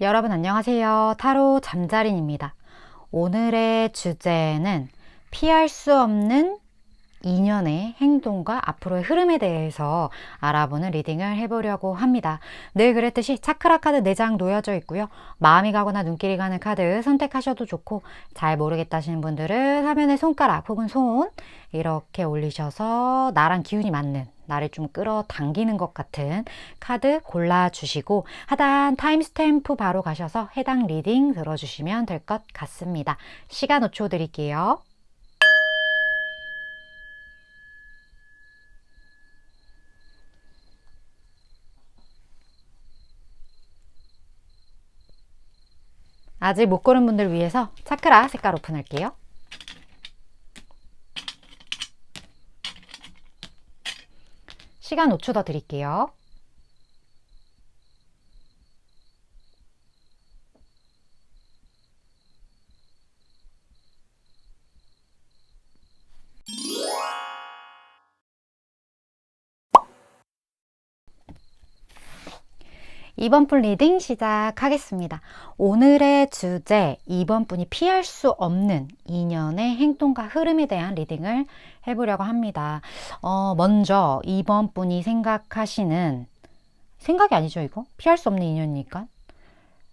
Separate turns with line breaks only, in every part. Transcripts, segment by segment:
여러분 안녕하세요. 타로 잠자린입니다. 오늘의 주제는 피할 수 없는 인연의 행동과 앞으로의 흐름에 대해서 알아보는 리딩을 해보려고 합니다. 늘 그랬듯이 차크라 카드 4장 놓여져 있고요. 마음이 가거나 눈길이 가는 카드 선택하셔도 좋고, 잘 모르겠다 하시는 분들은 화면에 손가락 혹은 손 이렇게 올리셔서 나랑 기운이 맞는, 나를 좀 끌어당기는 것 같은 카드 골라주시고 하단 타임스탬프 바로 가셔서 해당 리딩 들어주시면 될 것 같습니다. 시간 5초 드릴게요. 아직 못 고른 분들 위해서 차크라 색깔 오픈할게요. 시간 5초 더 드릴게요. 이번 분 리딩 시작하겠습니다. 오늘의 주제, 이번 분이 피할 수 없는 인연의 행동과 흐름에 대한 리딩을 해보려고 합니다. 먼저 이번 분이 생각하시는, 생각이 아니죠 이거? 피할 수 없는 인연이니까.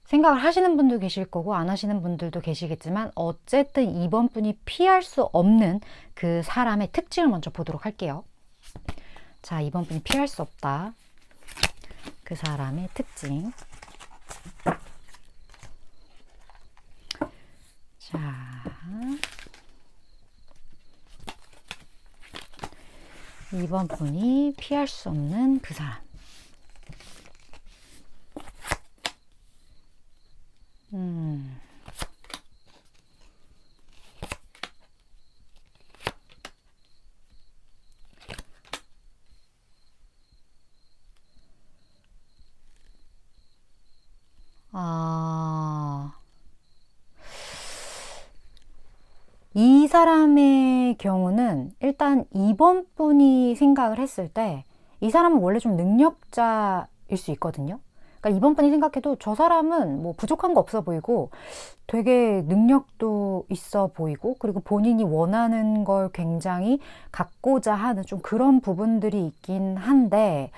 생각을 하시는 분도 계실 거고 안 하시는 분들도 계시겠지만, 어쨌든 이번 분이 피할 수 없는 그 사람의 특징을 먼저 보도록 할게요. 자, 이번 분이 피할 수 없다. 그 사람의 특징. 자, 이번 분이 피할 수 없는 그 사람. 이 사람의 경우는 일단 이번 분이 생각을 했을 때 이 사람은 원래 좀 능력자일 수 있거든요. 그러니까 이번 분이 생각해도 저 사람은 뭐 부족한 거 없어 보이고 되게 능력도 있어 보이고, 그리고 본인이 원하는 걸 굉장히 갖고자 하는 좀 그런 부분들이 있긴 한데,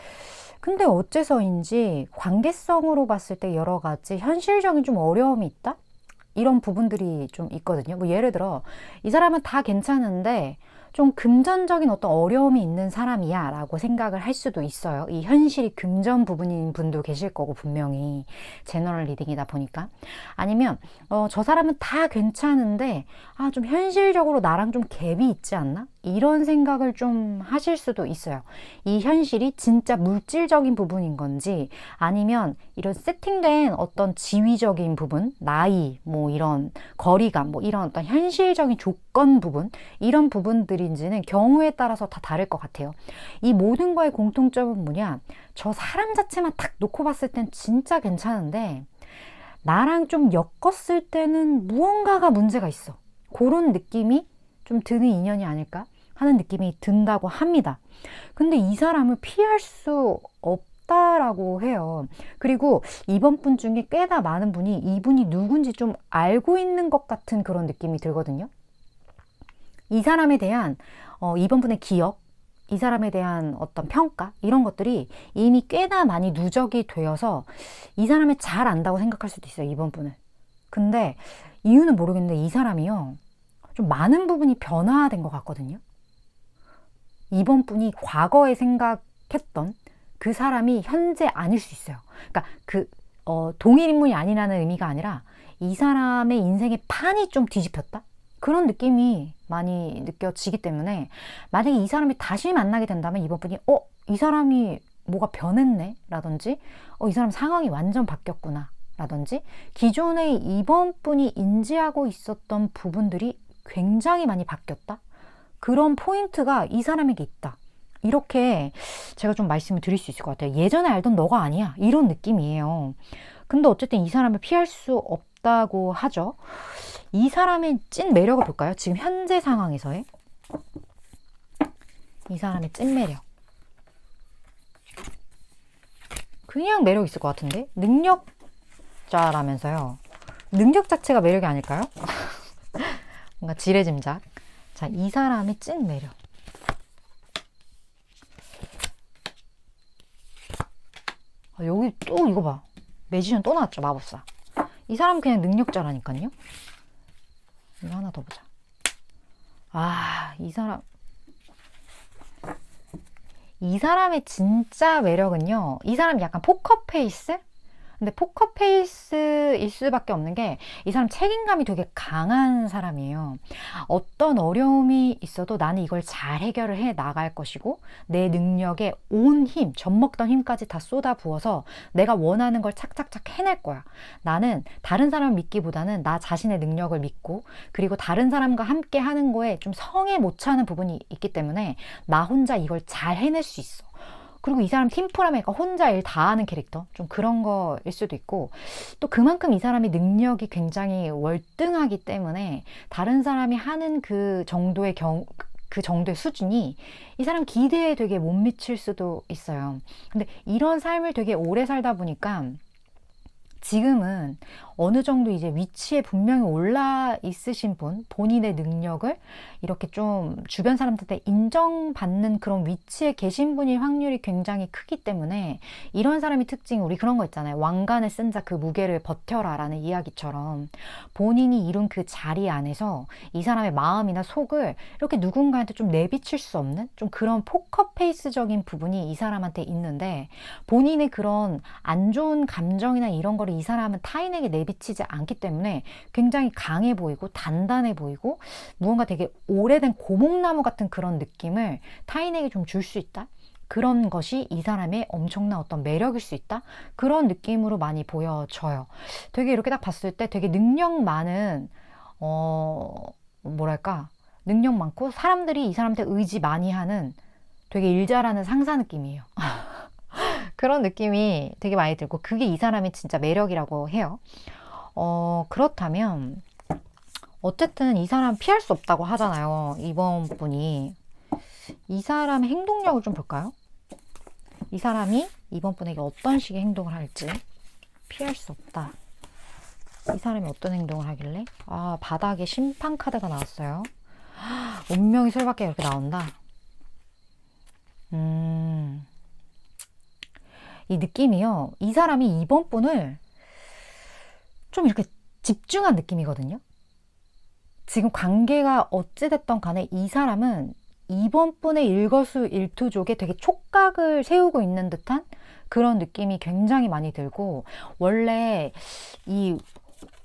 근데 어째서인지 관계성으로 봤을 때 여러 가지 현실적인 좀 어려움이 있다? 이런 부분들이 좀 있거든요. 뭐 예를 들어 이 사람은 다 괜찮은데 좀 금전적인 어떤 어려움이 있는 사람이야 라고 생각을 할 수도 있어요. 이 현실이 금전 부분인 분도 계실 거고, 분명히 제너럴 리딩이다 보니까. 아니면 저 사람은 다 괜찮은데 좀 현실적으로 나랑 좀 갭이 있지 않나? 이런 생각을 좀 하실 수도 있어요. 이 현실이 진짜 물질적인 부분인 건지, 아니면 이런 세팅된 어떤 지위적인 부분, 나이, 뭐 이런 거리감, 뭐 이런 어떤 현실적인 조건 부분, 이런 부분들인지는 경우에 따라서 다 다를 것 같아요. 이 모든 거의 공통점은 뭐냐? 저 사람 자체만 딱 놓고 봤을 땐 진짜 괜찮은데 나랑 좀 엮었을 때는 무언가가 문제가 있어. 그런 느낌이 좀 드는 인연이 아닐까 하는 느낌이 든다고 합니다. 근데 이 사람을 피할 수 없다라고 해요. 그리고 이번 분 중에 꽤나 많은 분이 이분이 누군지 좀 알고 있는 것 같은 그런 느낌이 들거든요. 이 사람에 대한 이번 분의 기억, 이 사람에 대한 어떤 평가, 이런 것들이 이미 꽤나 많이 누적이 되어서 이 사람을 잘 안다고 생각할 수도 있어요, 이번 분을. 근데 이유는 모르겠는데 이 사람이요, 좀 많은 부분이 변화된 것 같거든요. 이번 분이 과거에 생각했던 그 사람이 현재 아닐 수 있어요. 그러니까 동일 인물이 아니라는 의미가 아니라 이 사람의 인생의 판이 좀 뒤집혔다? 그런 느낌이 많이 느껴지기 때문에, 만약에 이 사람이 다시 만나게 된다면 이번 분이 이 사람이 뭐가 변했네? 라든지 이 사람 상황이 완전 바뀌었구나 라든지, 기존에 이번 분이 인지하고 있었던 부분들이 굉장히 많이 바뀌었다? 그런 포인트가 이 사람에게 있다. 이렇게 제가 좀 말씀을 드릴 수 있을 것 같아요. 예전에 알던 너가 아니야. 이런 느낌이에요. 근데 어쨌든 이 사람을 피할 수 없다고 하죠. 이 사람의 찐 매력을 볼까요? 지금 현재 상황에서의 이 사람의 찐 매력. 그냥 매력 있을 것 같은데? 능력 능력자라면서요. 능력 자체가 매력이 아닐까요? 뭔가 지레짐작. 자, 이 사람의 찐 매력. 여기 또 이거 봐. 매지션 또 나왔죠, 마법사. 이 사람은 그냥 능력자라니까요. 이거 하나 더 보자. 아, 이 사람의 진짜 매력은요. 이 사람이 약간 포커페이스? 근데 포커페이스일 수밖에 없는 게 이 사람 책임감이 되게 강한 사람이에요. 어떤 어려움이 있어도 나는 이걸 잘 해결을 해 나갈 것이고 내 능력에 온 힘, 젖먹던 힘까지 다 쏟아 부어서 내가 원하는 걸 착착착 해낼 거야. 나는 다른 사람을 믿기보다는 나 자신의 능력을 믿고 그리고 다른 사람과 함께 하는 거에 좀 성에 못 차는 부분이 있기 때문에 나 혼자 이걸 잘 해낼 수 있어. 그리고 이 사람 팀플하니까 혼자 일 다 하는 캐릭터? 좀 그런 거일 수도 있고 또 그만큼 이 사람이 능력이 굉장히 월등하기 때문에 다른 사람이 하는 그 정도의 수준이 이 사람 기대에 되게 못 미칠 수도 있어요. 근데 이런 삶을 되게 오래 살다 보니까 지금은 어느 정도 이제 위치에 분명히 올라 있으신 분, 본인의 능력을 이렇게 좀 주변 사람들한테 인정받는 그런 위치에 계신 분일 확률이 굉장히 크기 때문에 이런 사람이 특징이 우리 그런 거 있잖아요. 왕관을 쓴 자 그 무게를 버텨라 라는 이야기처럼 본인이 이룬 그 자리 안에서 이 사람의 마음이나 속을 이렇게 누군가한테 좀 내비칠 수 없는 좀 그런 포커페이스적인 부분이 이 사람한테 있는데 본인의 그런 안 좋은 감정이나 이런 거를 이 사람은 타인에게 내비치지 않기 때문에 굉장히 강해 보이고 단단해 보이고 무언가 되게 오래된 고목나무 같은 그런 느낌을 타인에게 좀 줄 수 있다. 그런 것이 이 사람의 엄청난 어떤 매력일 수 있다. 그런 느낌으로 많이 보여져요. 되게 이렇게 딱 봤을 때 되게 능력 많은 뭐랄까 능력 많고 사람들이 이 사람한테 의지 많이 하는 되게 일 잘하는 상사 느낌이에요. 그런 느낌이 되게 많이 들고 그게 이 사람의 진짜 매력이라고 해요. 그렇다면 어쨌든 이 사람 피할 수 없다고 하잖아요. 이번 분이. 이 사람의 행동력을 좀 볼까요? 이 사람이 이번 분에게 어떤 식의 행동을 할지 피할 수 없다. 이 사람이 어떤 행동을 하길래? 아, 바닥에 심판 카드가 나왔어요. 운명의 술밖에 이렇게 나온다. 이 느낌이요. 이 사람이 이번 분을 좀 이렇게 집중한 느낌이거든요. 지금 관계가 어찌됐던 간에 이 사람은 이번 분의 일거수일투족에 되게 촉각을 세우고 있는 듯한 그런 느낌이 굉장히 많이 들고 원래 이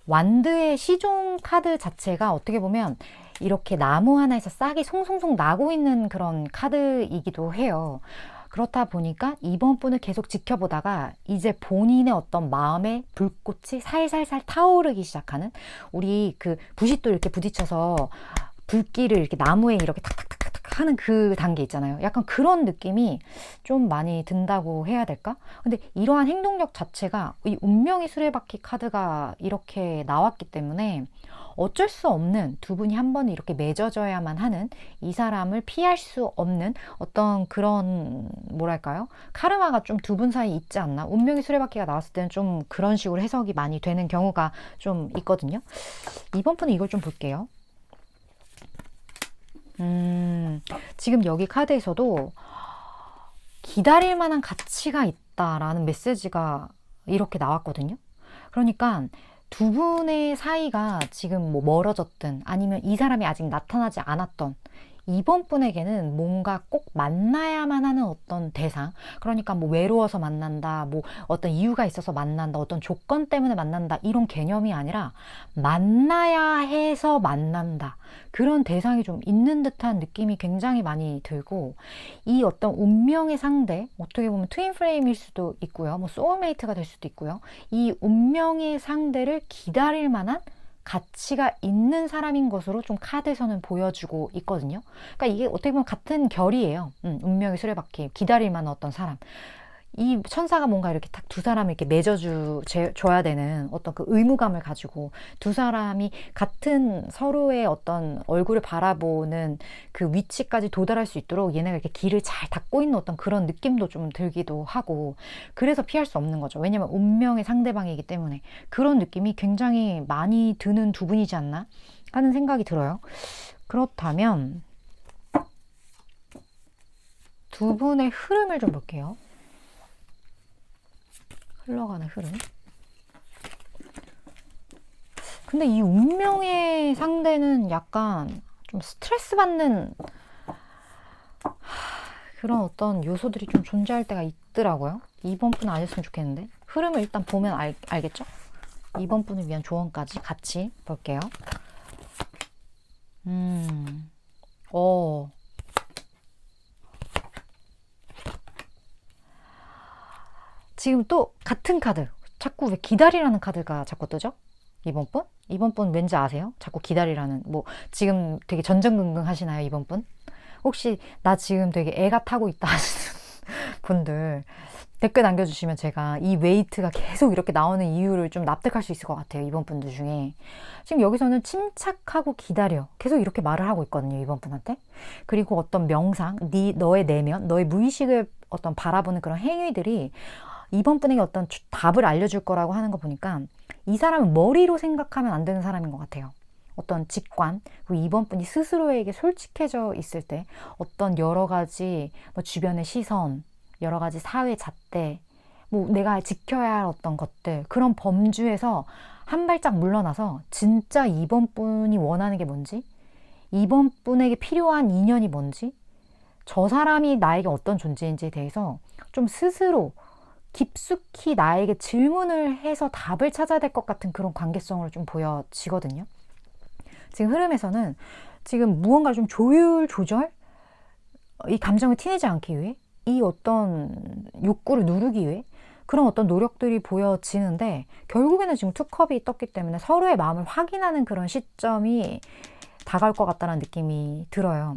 완드의 시종 카드 자체가 어떻게 보면 이렇게 나무 하나에서 싹이 송송송 나고 있는 그런 카드이기도 해요. 그렇다 보니까 이번 분을 계속 지켜보다가 이제 본인의 어떤 마음의 불꽃이 살살살 타오르기 시작하는 우리 그 부싯돌 이렇게 부딪혀서 불길을 이렇게 나무에 이렇게 탁탁탁탁 하는 그 단계 있잖아요. 약간 그런 느낌이 좀 많이 든다고 해야 될까? 근데 이러한 행동력 자체가 이 운명의 수레바퀴 카드가 이렇게 나왔기 때문에 어쩔 수 없는 두 분이 한 번에 이렇게 맺어져야만 하는 이 사람을 피할 수 없는 어떤 그런 뭐랄까요? 카르마가 좀 두 분 사이에 있지 않나? 운명의 수레바퀴가 나왔을 때는 좀 그런 식으로 해석이 많이 되는 경우가 좀 있거든요. 이번 분은 이걸 좀 볼게요. 지금 여기 카드에서도 기다릴 만한 가치가 있다라는 메시지가 이렇게 나왔거든요. 그러니까 두 분의 사이가 지금 뭐 멀어졌든 아니면 이 사람이 아직 나타나지 않았던 이번 분에게는 뭔가 꼭 만나야만 하는 어떤 대상, 그러니까 뭐 외로워서 만난다, 뭐 어떤 이유가 있어서 만난다, 어떤 조건 때문에 만난다 이런 개념이 아니라 만나야 해서 만난다, 그런 대상이 좀 있는 듯한 느낌이 굉장히 많이 들고 이 어떤 운명의 상대, 어떻게 보면 트윈 플레임일 수도 있고요, 뭐 소울메이트가 될 수도 있고요, 이 운명의 상대를 기다릴 만한 가치가 있는 사람인 것으로 좀 카드에서는 보여주고 있거든요. 그러니까 이게 어떻게 보면 같은 결이에요. 운명의 수레바퀴, 기다릴 만한 어떤 사람. 이 천사가 뭔가 이렇게 딱 두 사람을 이렇게 맺어줘야 되는 어떤 그 의무감을 가지고 두 사람이 같은 서로의 어떤 얼굴을 바라보는 그 위치까지 도달할 수 있도록 얘네가 이렇게 길을 잘 닦고 있는 어떤 그런 느낌도 좀 들기도 하고, 그래서 피할 수 없는 거죠. 왜냐면 운명의 상대방이기 때문에 그런 느낌이 굉장히 많이 드는 두 분이지 않나 하는 생각이 들어요. 그렇다면 두 분의 흐름을 좀 볼게요. 흘러가는 흐름. 근데 이 운명의 상대는 약간 좀 스트레스 받는 그런 어떤 요소들이 좀 존재할 때가 있더라고요. 이번 분은 아니었으면 좋겠는데. 흐름을 일단 보면 알겠죠? 이번 분을 위한 조언까지 같이 볼게요. 지금 또 같은 카드. 자꾸 왜 기다리라는 카드가 자꾸 뜨죠? 이번 분? 이번 분 왠지 아세요? 자꾸 기다리라는, 뭐, 지금 되게 전전긍긍 하시나요, 이번 분? 혹시 나 지금 되게 애가 타고 있다 하시는 분들 댓글 남겨주시면 제가 이 웨이트가 계속 이렇게 나오는 이유를 좀 납득할 수 있을 것 같아요, 이번 분들 중에. 지금 여기서는 침착하고 기다려. 계속 이렇게 말을 하고 있거든요, 이번 분한테. 그리고 어떤 명상, 너의 내면, 너의 무의식을 어떤 바라보는 그런 행위들이 이번 분에게 어떤 답을 알려줄 거라고 하는 거 보니까 이 사람은 머리로 생각하면 안 되는 사람인 것 같아요. 어떤 직관, 그리고 이번 분이 스스로에게 솔직해져 있을 때 어떤 여러 가지 뭐 주변의 시선, 여러 가지 사회 잣대, 뭐 내가 지켜야 할 어떤 것들, 그런 범주에서 한 발짝 물러나서 진짜 이번 분이 원하는 게 뭔지, 이번 분에게 필요한 인연이 뭔지, 저 사람이 나에게 어떤 존재인지에 대해서 좀 스스로 깊숙이 나에게 질문을 해서 답을 찾아야 될 것 같은 그런 관계성을 좀 보여지거든요. 지금 흐름에서는 지금 무언가를 좀 조절? 이 감정을 티내지 않기 위해, 이 어떤 욕구를 누르기 위해 그런 어떤 노력들이 보여지는데, 결국에는 지금 투컵이 떴기 때문에 서로의 마음을 확인하는 그런 시점이 다가올 것 같다는 느낌이 들어요.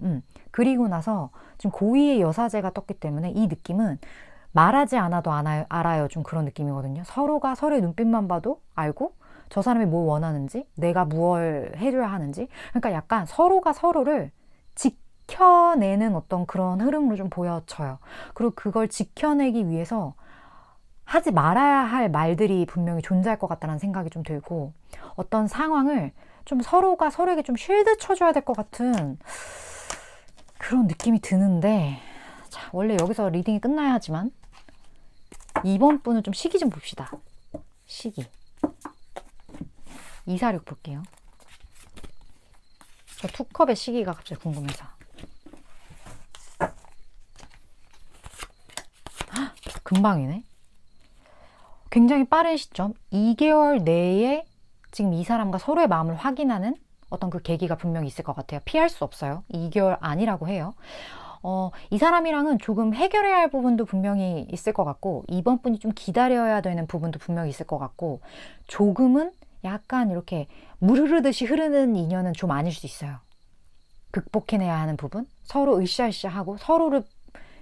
그리고 나서 지금 고위의 여사제가 떴기 때문에 이 느낌은 말하지 않아도 알아요. 좀 그런 느낌이거든요. 서로가 서로의 눈빛만 봐도 알고, 저 사람이 뭘 원하는지, 내가 무엇을 해줘야 하는지. 그러니까 약간 서로가 서로를 지켜내는 어떤 그런 흐름으로 좀 보여져요. 그리고 그걸 지켜내기 위해서 하지 말아야 할 말들이 분명히 존재할 것 같다는 생각이 좀 들고, 어떤 상황을 좀 서로가 서로에게 좀 쉴드 쳐줘야 될 것 같은 그런 느낌이 드는데, 자, 원래 여기서 리딩이 끝나야 하지만 이번 분은 좀 시기 좀 봅시다. 시기. 246 볼게요. 저 투컵의 시기가 갑자기 궁금해서. 헉, 금방이네. 굉장히 빠른 시점, 2개월 내에 지금 이 사람과 서로의 마음을 확인하는 어떤 그 계기가 분명히 있을 것 같아요. 피할 수 없어요. 2개월 아니라고 해요. 이 사람이랑은 조금 해결해야 할 부분도 분명히 있을 것 같고, 이번 분이 좀 기다려야 되는 부분도 분명히 있을 것 같고, 조금은 약간 이렇게 물 흐르듯이 흐르는 인연은 좀 아닐 수 있어요. 극복해내야 하는 부분, 서로 으쌰으쌰하고 서로를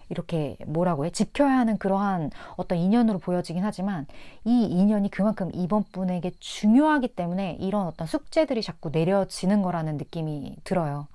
이렇게 뭐라고 해? 지켜야 하는 그러한 어떤 인연으로 보여지긴 하지만, 이 인연이 그만큼 이번 분에게 중요하기 때문에 이런 어떤 숙제들이 자꾸 내려지는 거라는 느낌이 들어요.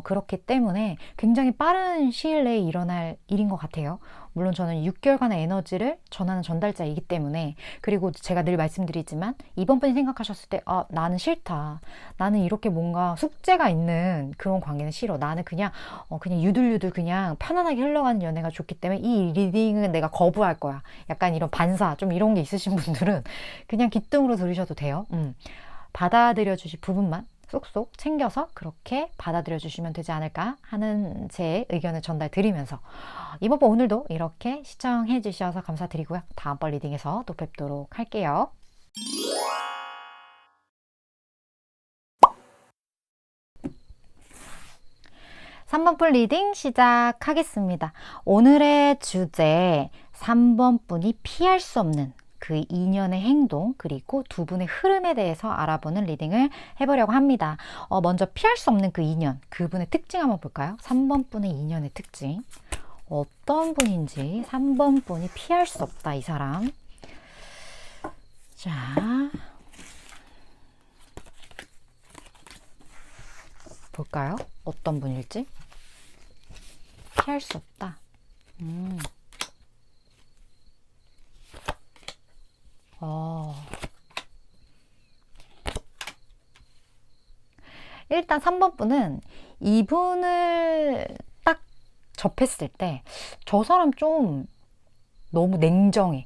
그렇기 때문에 굉장히 빠른 시일 내에 일어날 일인 것 같아요. 물론 저는 6개월간의 에너지를 전하는 전달자이기 때문에, 그리고 제가 늘 말씀드리지만 이번 분이 생각하셨을 때 나는 싫다, 나는 이렇게 뭔가 숙제가 있는 그런 관계는 싫어, 나는 그냥 유들유들 그냥 편안하게 흘러가는 연애가 좋기 때문에 이 리딩은 내가 거부할 거야, 약간 이런 반사 좀 이런 게 있으신 분들은 그냥 귀뚱으로 들으셔도 돼요. 받아들여 주실 부분만 쏙쏙 챙겨서 그렇게 받아들여 주시면 되지 않을까 하는 제 의견을 전달 드리면서, 이번 번 오늘도 이렇게 시청해 주셔서 감사드리고요. 다음번 리딩에서 또 뵙도록 할게요. 3번 분 리딩 시작하겠습니다. 오늘의 주제, 3번 분이 피할 수 없는 그 인연의 행동, 그리고 두 분의 흐름에 대해서 알아보는 리딩을 해보려고 합니다. 먼저 피할 수 없는 그 인연, 그분의 특징 한번 볼까요? 3번 분의 인연의 특징. 어떤 분인지 3번 분이 피할 수 없다, 이 사람. 자, 볼까요? 어떤 분일지. 피할 수 없다. 일단 3번 분은 이분을 딱 접했을 때 저 사람 좀 너무 냉정해.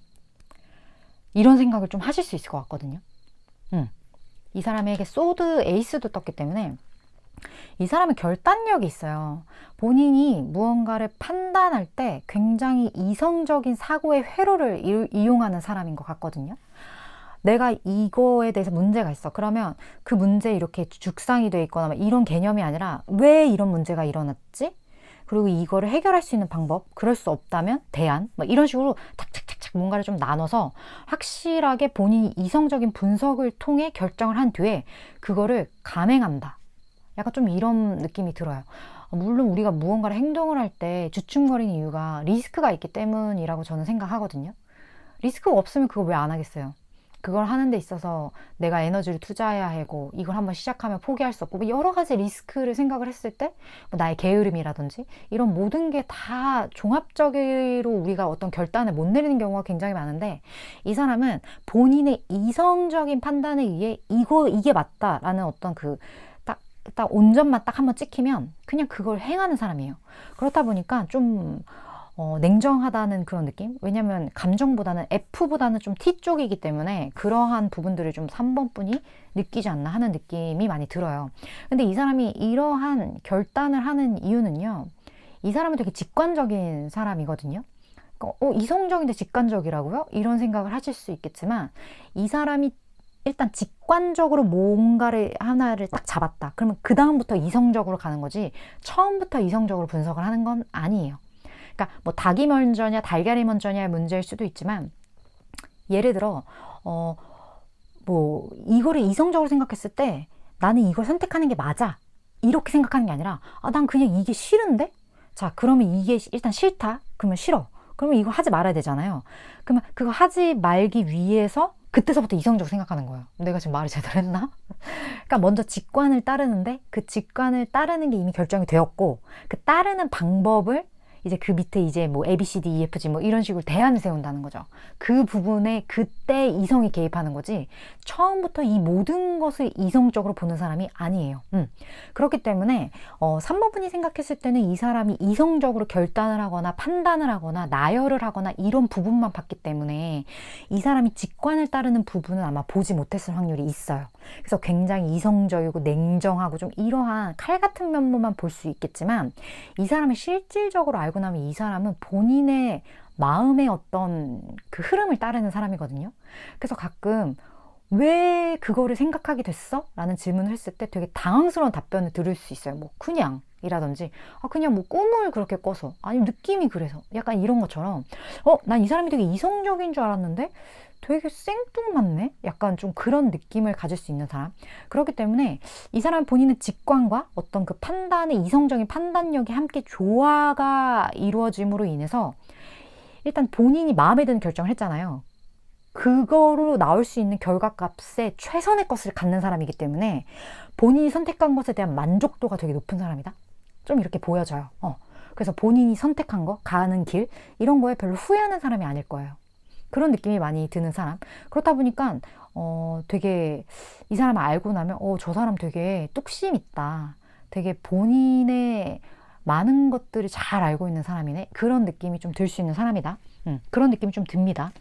이런 생각을 좀 하실 수 있을 것 같거든요. 이 사람에게 소드 에이스도 떴기 때문에 이 사람은 결단력이 있어요. 본인이 무언가를 판단할 때 굉장히 이성적인 사고의 회로를 이용하는 사람인 것 같거든요. 내가 이거에 대해서 문제가 있어. 그러면 그 문제에 이렇게 죽상이 돼 있거나 이런 개념이 아니라 왜 이런 문제가 일어났지? 그리고 이거를 해결할 수 있는 방법, 그럴 수 없다면 대안, 이런 식으로 탁탁탁탁 뭔가를 좀 나눠서 확실하게 본인이 이성적인 분석을 통해 결정을 한 뒤에 그거를 감행한다. 약간 좀 이런 느낌이 들어요. 물론 우리가 무언가를 행동을 할 때 주춤거리는 이유가 리스크가 있기 때문이라고 저는 생각하거든요. 리스크가 없으면 그거 왜 안 하겠어요? 그걸 하는 데 있어서 내가 에너지를 투자해야 하고 이걸 한번 시작하면 포기할 수 없고 여러 가지 리스크를 생각을 했을 때 나의 게으름이라든지 이런 모든 게 다 종합적으로 우리가 어떤 결단을 못 내리는 경우가 굉장히 많은데 이 사람은 본인의 이성적인 판단에 의해 이게 맞다라는 어떤 딱 온전만 딱 한번 찍히면 그냥 그걸 행하는 사람이에요. 그렇다 보니까 좀 냉정하다는 그런 느낌? 왜냐면 감정보다는 F보다는 좀 T 쪽이기 때문에 그러한 부분들을 좀 3번 분이 느끼지 않나 하는 느낌이 많이 들어요. 근데 이 사람이 이러한 결단을 하는 이유는요. 이 사람은 되게 직관적인 사람이거든요. 그러니까 이성적인데 직관적이라고요? 이런 생각을 하실 수 있겠지만 이 사람이 일단 직관적으로 뭔가를 하나를 딱 잡았다. 그러면 그 다음부터 이성적으로 가는 거지 처음부터 이성적으로 분석을 하는 건 아니에요. 그러니까 뭐 닭이 먼저냐 달걀이 먼저냐의 문제일 수도 있지만 예를 들어 뭐 이거를 이성적으로 생각했을 때 나는 이걸 선택하는 게 맞아 이렇게 생각하는 게 아니라 난 그냥 이게 싫은데 자 그러면 이게 일단 싫다 그러면 싫어 그러면 이거 하지 말아야 되잖아요. 그러면 그거 하지 말기 위해서 그때서부터 이성적으로 생각하는 거예요. 내가 지금 말을 제대로 했나? 그러니까 먼저 직관을 따르는데 그 직관을 따르는 게 이미 결정이 되었고 그 따르는 방법을 이제 그 밑에 이제 뭐 A, B, C, D, E, F, G 뭐 이런 식으로 대안을 세운다는 거죠. 그 부분에 그때 이성이 개입하는 거지 처음부터 이 모든 것을 이성적으로 보는 사람이 아니에요. 그렇기 때문에 3번 분이 생각했을 때는 이 사람이 이성적으로 결단을 하거나 판단을 하거나 나열을 하거나 이런 부분만 봤기 때문에 이 사람이 직관을 따르는 부분은 아마 보지 못했을 확률이 있어요. 그래서 굉장히 이성적이고 냉정하고 좀 이러한 칼 같은 면모만 볼 수 있겠지만 이 사람이 실질적으로 알고 나면 이 사람은 본인의 마음의 어떤 그 흐름을 따르는 사람이거든요. 그래서 가끔 왜 그거를 생각하게 됐어? 라는 질문을 했을 때 되게 당황스러운 답변을 들을 수 있어요. 뭐 그냥 이라든지 그냥 뭐 꿈을 그렇게 꿔서 아니면 느낌이 그래서 약간 이런 것처럼 난 이 사람이 되게 이성적인 줄 알았는데 되게 생뚱맞네? 약간 좀 그런 느낌을 가질 수 있는 사람. 그렇기 때문에 이 사람 본인은 직관과 어떤 그 판단의 이성적인 판단력이 함께 조화가 이루어짐으로 인해서 일단 본인이 마음에 드는 결정을 했잖아요. 그거로 나올 수 있는 결과값에 최선의 것을 갖는 사람이기 때문에 본인이 선택한 것에 대한 만족도가 되게 높은 사람이다. 좀 이렇게 보여져요. 그래서 본인이 선택한 거, 가는 길 이런 거에 별로 후회하는 사람이 아닐 거예요. 그런 느낌이 많이 드는 사람. 그렇다 보니까 되게 이 사람을 알고 나면 저 사람 되게 뚝심 있다. 되게 본인의 많은 것들을 잘 알고 있는 사람이네. 그런 느낌이 좀 들 수 있는 사람이다. 그런 느낌이 좀 듭니다.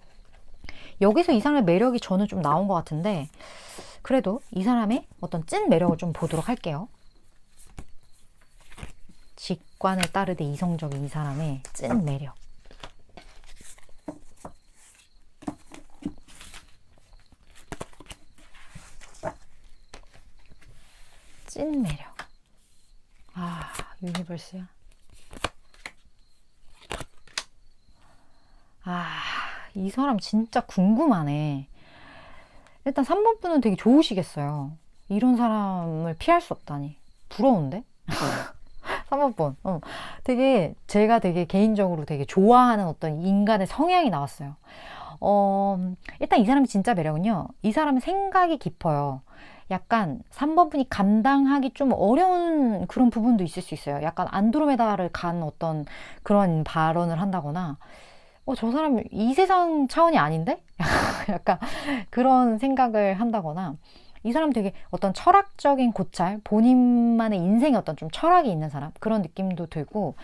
여기서 이 사람의 매력이 저는 좀 나온 것 같은데 그래도 이 사람의 어떤 찐 매력을 좀 보도록 할게요. 직관을 따르되 이성적인 이 사람의 찐 매력. 찐 매력. 유니버스야. 이 사람 진짜 궁금하네. 일단 3번 분은 되게 좋으시겠어요. 이런 사람을 피할 수 없다니. 부러운데? 3번 분. 되게 제가 되게 개인적으로 되게 좋아하는 어떤 인간의 성향이 나왔어요. 일단 이 사람이 진짜 매력은요. 이 사람은 생각이 깊어요. 약간 3번 분이 감당하기 좀 어려운 그런 부분도 있을 수 있어요. 약간 안드로메다를 간 어떤 그런 발언을 한다거나, 저 사람 이 세상 차원이 아닌데? 약간 그런 생각을 한다거나, 이 사람 되게 어떤 철학적인 고찰, 본인만의 인생에 어떤 좀 철학이 있는 사람, 그런 느낌도 들고,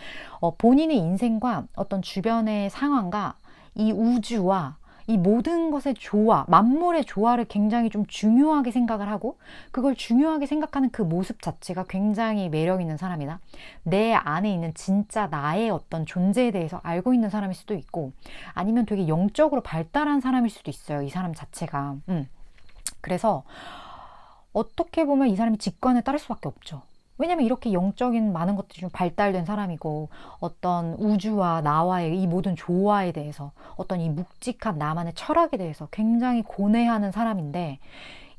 본인의 인생과 어떤 주변의 상황과 이 우주와 이 모든 것의 조화, 만물의 조화를 굉장히 좀 중요하게 생각을 하고, 그걸 중요하게 생각하는 그 모습 자체가 굉장히 매력 있는 사람이다. 내 안에 있는 진짜 나의 어떤 존재에 대해서 알고 있는 사람일 수도 있고, 아니면 되게 영적으로 발달한 사람일 수도 있어요. 이 사람 자체가. 그래서 어떻게 보면 이 사람이 직관을 따를 수밖에 없죠. 왜냐면 이렇게 영적인 많은 것들이 좀 발달된 사람이고, 어떤 우주와 나와의 이 모든 조화에 대해서, 어떤 이 묵직한 나만의 철학에 대해서 굉장히 고뇌하는 사람인데,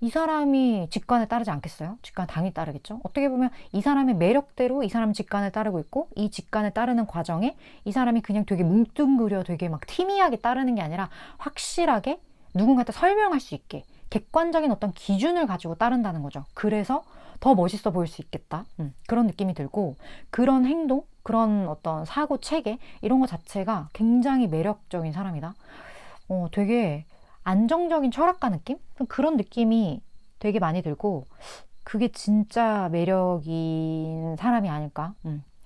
이 사람이 직관을 따르지 않겠어요? 직관 당연히 따르겠죠? 어떻게 보면 이 사람의 매력대로 이 사람 직관을 따르고 있고, 이 직관을 따르는 과정에 이 사람이 그냥 되게 뭉뚱그려 되게 막 티미하게 따르는 게 아니라 확실하게 누군가한테 설명할 수 있게 객관적인 어떤 기준을 가지고 따른다는 거죠. 그래서 더 멋있어 보일 수 있겠다. 그런 느낌이 들고, 그런 행동, 그런 어떤 사고 체계 이런 것 자체가 굉장히 매력적인 사람이다. 되게 안정적인 철학가 느낌? 그런 느낌이 되게 많이 들고, 그게 진짜 매력인 사람이 아닐까?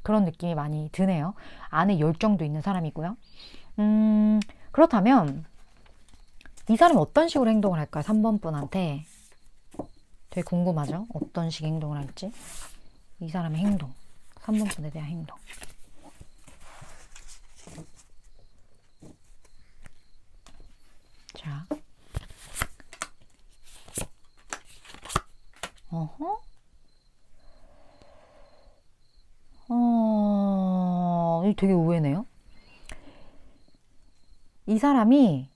그런 느낌이 많이 드네요. 안에 열정도 있는 사람이고요. 그렇다면 이 사람이 어떤 식으로 행동을 할까요? 3번 분한테 되게 궁금하죠? 어떤 식 행동을 할지. 이 사람의 행동. 3번 분에 대한 행동. 자. 어허? 이거 되게 의외네요. 이 사람이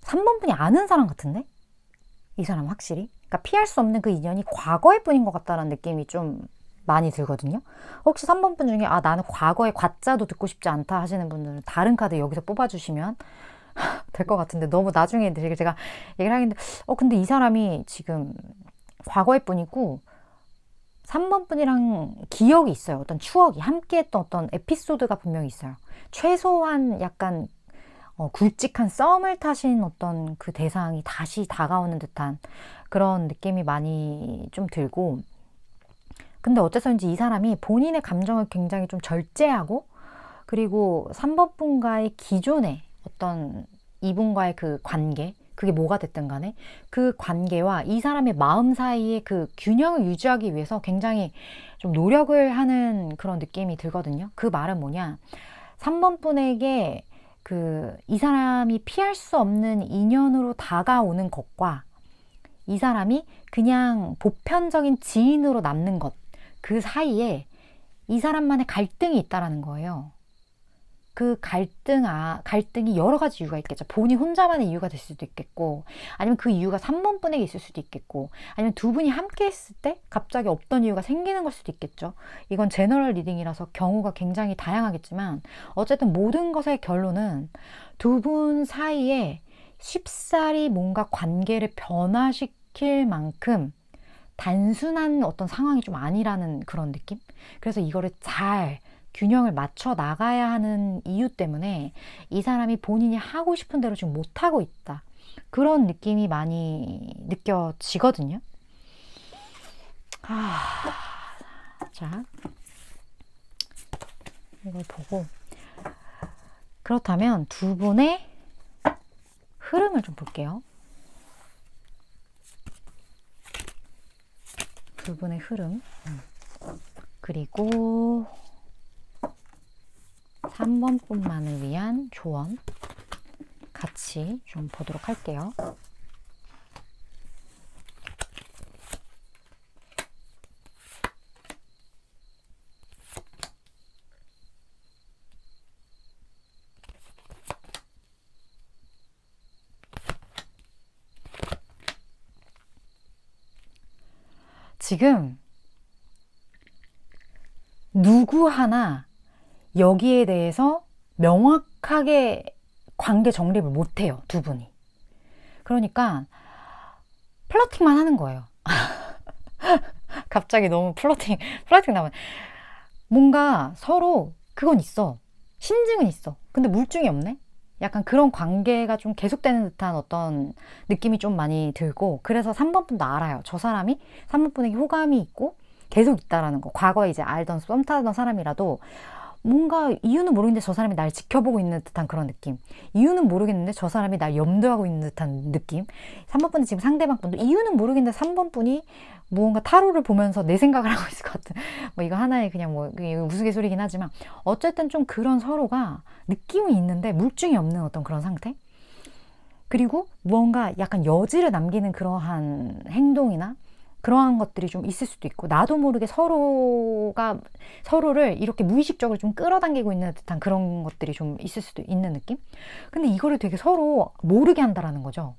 3번 분이 아는 사람 같은데? 이 사람 확실히. 그러니까 피할 수 없는 그 인연이 과거의 뿐인 것 같다는 느낌이 좀 많이 들거든요. 혹시 3번 분 중에 나는 과거의 과자도 듣고 싶지 않다 하시는 분들은 다른 카드 여기서 뽑아주시면 될 것 같은데, 너무 나중에 제가 얘기를 하겠는데, 근데 이 사람이 지금 과거의 뿐이고 3번 분이랑 기억이 있어요. 어떤 추억이 함께 했던 어떤 에피소드가 분명히 있어요. 최소한 약간 굵직한 썸을 타신 어떤 그 대상이 다시 다가오는 듯한 그런 느낌이 많이 좀 들고, 근데 어째서인지 이 사람이 본인의 감정을 굉장히 좀 절제하고, 그리고 3번 분과의 기존의 어떤 이분과의 그 관계, 그게 뭐가 됐든 간에 그 관계와 이 사람의 마음 사이의 그 균형을 유지하기 위해서 굉장히 좀 노력을 하는 그런 느낌이 들거든요. 그 말은 뭐냐, 3번 분에게 이 사람이 피할 수 없는 인연으로 다가오는 것과 이 사람이 그냥 보편적인 지인으로 남는 것, 그 사이에 이 사람만의 갈등이 있다라는 거예요. 그 갈등이 여러 가지 이유가 있겠죠. 본인 혼자만의 이유가 될 수도 있겠고, 아니면 그 이유가 3번 분에게 있을 수도 있겠고, 아니면 두 분이 함께 했을 때 갑자기 없던 이유가 생기는 걸 수도 있겠죠. 이건 제너럴 리딩이라서 경우가 굉장히 다양하겠지만, 어쨌든 모든 것의 결론은 두 분 사이에 쉽사리 뭔가 관계를 변화시킬 만큼 단순한 어떤 상황이 좀 아니라는 그런 느낌? 그래서 이거를 잘 균형을 맞춰 나가야 하는 이유 때문에 이 사람이 본인이 하고 싶은 대로 지금 못하고 있다. 그런 느낌이 많이 느껴지거든요. 자, 이걸 보고, 그렇다면 두 분의 흐름을 좀 볼게요. 두 분의 흐름. 그리고 3번 분만을 위한 조언 같이 좀 보도록 할게요. 지금 누구 하나 여기에 대해서 명확하게 관계 정립을 못해요, 두 분이. 그러니까 플러팅만 하는 거예요. 갑자기 너무 플러팅 나면 뭔가 서로 그건 있어. 심증은 있어. 근데 물증이 없네? 약간 그런 관계가 좀 계속되는 듯한 어떤 느낌이 좀 많이 들고, 그래서 3번 분도 알아요. 저 사람이 3번 분에게 호감이 있고 계속 있다라는 거. 과거에 이제 알던 썸 타던 사람이라도 뭔가 이유는 모르겠는데 저 사람이 날 지켜보고 있는 듯한 그런 느낌. 이유는 모르겠는데 저 사람이 날 염두하고 있는 듯한 느낌. 3번 분은 지금 상대방 분도 이유는 모르겠는데 3번 분이 무언가 타로를 보면서 내 생각을 하고 있을 것 같은, 뭐 이거 하나의 그냥 뭐 우스갯소리긴 하지만 어쨌든 좀 그런 서로가 느낌이 있는데 물증이 없는 어떤 그런 상태. 그리고 무언가 약간 여지를 남기는 그러한 행동이나 그러한 것들이 좀 있을 수도 있고, 나도 모르게 서로가 서로를 이렇게 무의식적으로 좀 끌어당기고 있는 듯한 그런 것들이 좀 있을 수도 있는 느낌? 근데 이거를 되게 서로 모르게 한다라는 거죠.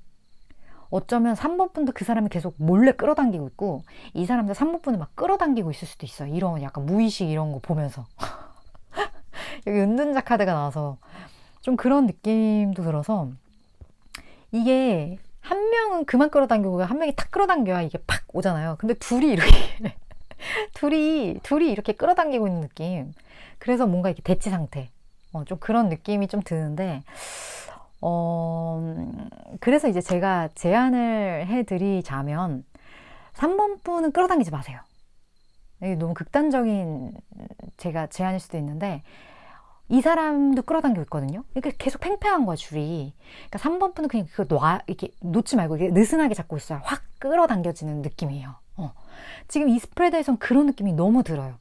어쩌면 3번 분도 그 사람이 계속 몰래 끌어당기고 있고, 이 사람도 3번 분을 막 끌어당기고 있을 수도 있어요. 이런 약간 무의식 이런 거 보면서. 여기 은둔자 카드가 나와서 좀 그런 느낌도 들어서, 이게 한 명은 그만 끌어당기고 한 명이 탁 끌어당겨야 이게 팍 오잖아요. 근데 둘이 이렇게 둘이 이렇게 끌어당기고 있는 느낌. 그래서 뭔가 이렇게 대치 상태. 좀 그런 느낌이 좀 드는데, 그래서 이제 제가 제안을 해드리자면 3번 분은 끌어당기지 마세요. 이게 너무 극단적인 제가 제안일 수도 있는데, 이 사람도 끌어당기고 있거든요. 이렇게 계속 팽팽한 거야, 줄이. 그러니까 3번 분은 그냥 그거 이렇게 놓지 말고 이렇게 느슨하게 잡고 있어요. 확 끌어당겨지는 느낌이에요. 지금 이 스프레드에선 그런 느낌이 너무 들어요.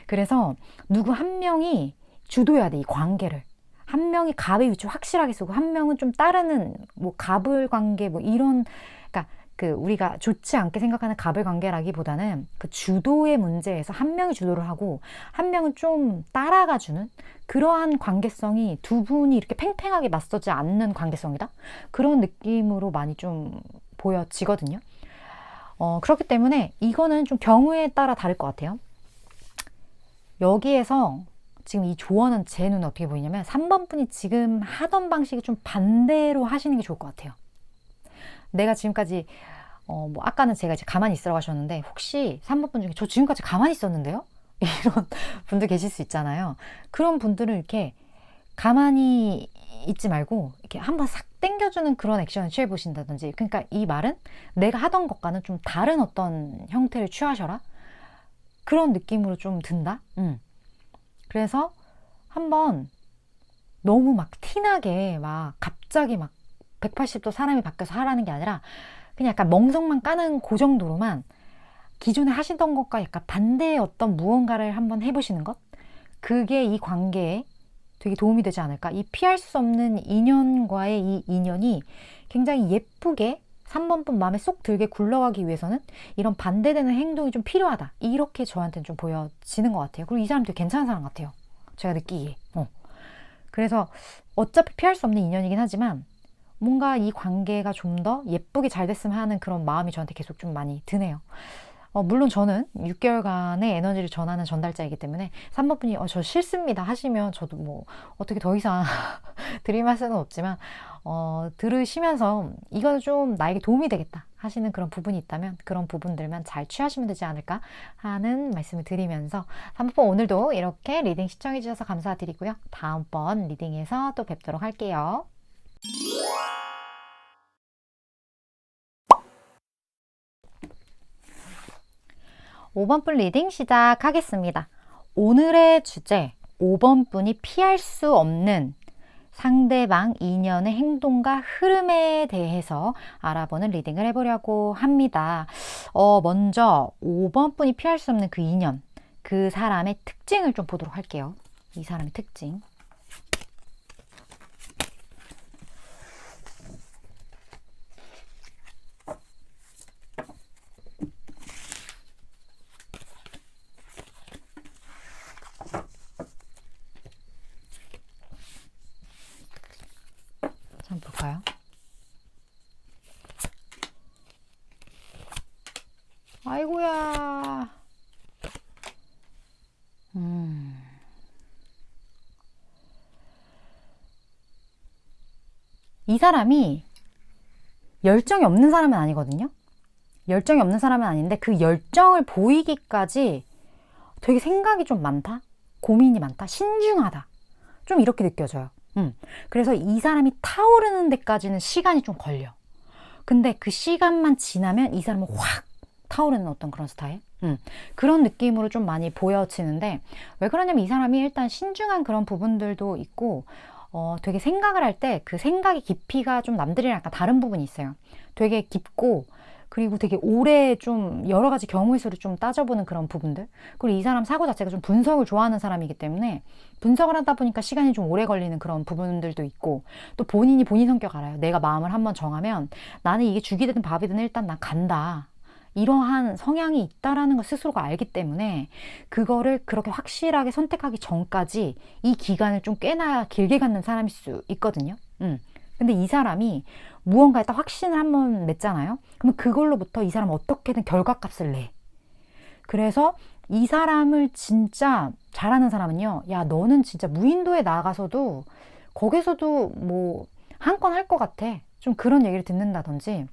그래서 누구 한 명이 주도해야 돼, 이 관계를. 한 명이 갑의 위치 확실하게 쓰고, 한 명은 좀 따르는, 뭐, 갑을 관계, 뭐, 이런, 그러니까 그 우리가 좋지 않게 생각하는 갑을 관계라기보다는 그 주도의 문제에서 한 명이 주도를 하고 한 명은 좀 따라가주는 그러한 관계성이, 두 분이 이렇게 팽팽하게 맞서지 않는 관계성이다, 그런 느낌으로 많이 좀 보여지거든요. 그렇기 때문에 이거는 좀 경우에 따라 다를 것 같아요. 여기에서 지금 이 조언은 제 눈에 어떻게 보이냐면 3번 분이 지금 하던 방식이 좀 반대로 하시는 게 좋을 것 같아요. 내가 지금까지 뭐 아까는 제가 이제 가만히 있으라고 하셨는데, 혹시 3번 분 중에 저 지금까지 가만히 있었는데요? 이런 분들 계실 수 있잖아요. 그런 분들은 이렇게 가만히 있지 말고 이렇게 한번 싹 당겨주는 그런 액션을 취해 보신다든지. 그러니까 이 말은 내가 하던 것과는 좀 다른 어떤 형태를 취하셔라, 그런 느낌으로 좀 든다. 그래서 한번 너무 막 티나게 막 갑자기 막 180도 사람이 바뀌어서 하라는 게 아니라 그냥 약간 멍석만 까는 그 정도로만 기존에 하시던 것과 약간 반대의 어떤 무언가를 한번 해보시는 것, 그게 이 관계에 되게 도움이 되지 않을까. 이 피할 수 없는 인연과의 이 인연이 굉장히 예쁘게 3번 분 마음에 쏙 들게 굴러가기 위해서는 이런 반대되는 행동이 좀 필요하다, 이렇게 저한테는 좀 보여지는 것 같아요. 그리고 이 사람 되게 괜찮은 사람 같아요, 제가 느끼기에. 그래서 어차피 피할 수 없는 인연이긴 하지만 뭔가 이 관계가 좀 더 예쁘게 잘 됐으면 하는 그런 마음이 저한테 계속 좀 많이 드네요. 물론 저는 6개월간의 에너지를 전하는 전달자이기 때문에 3번 분이 저 싫습니다 하시면 저도 뭐 어떻게 더 이상 드릴 수는 없지만, 들으시면서 이거는 좀 나에게 도움이 되겠다 하시는 그런 부분이 있다면 그런 부분들만 잘 취하시면 되지 않을까 하는 말씀을 드리면서, 3번 오늘도 이렇게 리딩 시청해 주셔서 감사드리고요. 다음번 리딩에서 또 뵙도록 할게요. 5번 분 리딩 시작하겠습니다. 오늘의 주제, 5번 분이 피할 수 없는 상대방 인연의 행동과 흐름에 대해서 알아보는 리딩을 해보려고 합니다. 먼저 5번 분이 피할 수 없는 그 인연, 그 사람의 특징을 좀 보도록 할게요. 이 사람의 특징. 한번 볼까요? 아이고야. 이 사람이 열정이 없는 사람은 아니거든요. 열정이 없는 사람은 아닌데 그 열정을 보이기까지 되게 생각이 좀 많다? 고민이 많다? 신중하다? 좀 이렇게 느껴져요. 그래서 이 사람이 타오르는 데까지는 시간이 좀 걸려. 근데 그 시간만 지나면 이 사람은 확 타오르는 어떤 그런 스타일? 그런 느낌으로 좀 많이 보여지는데, 왜 그러냐면 이 사람이 일단 신중한 그런 부분들도 있고, 되게 생각을 할 때 그 생각의 깊이가 좀 남들이랑 약간 다른 부분이 있어요. 되게 깊고, 그리고 되게 오래 좀 여러 가지 경우의 수를 좀 따져보는 그런 부분들. 그리고 이 사람 사고 자체가 좀 분석을 좋아하는 사람이기 때문에 분석을 하다 보니까 시간이 좀 오래 걸리는 그런 부분들도 있고, 또 본인이 본인 성격 알아요. 내가 마음을 한번 정하면 나는 이게 죽이 되든 밥이 되든 일단 난 간다. 이러한 성향이 있다라는 걸 스스로가 알기 때문에 그거를 그렇게 확실하게 선택하기 전까지 이 기간을 좀 꽤나 길게 갖는 사람일 수 있거든요. 근데 이 사람이 무언가에 딱 확신을 한번 맺잖아요. 그러면 그걸로부터 이 사람은 어떻게든 결과값을 내. 그래서 이 사람을 진짜 잘하는 사람은요, 야, 너는 진짜 무인도에 나가서도 거기서도 뭐 한 건 할 것 같아. 좀 그런 얘기를 듣는다든지,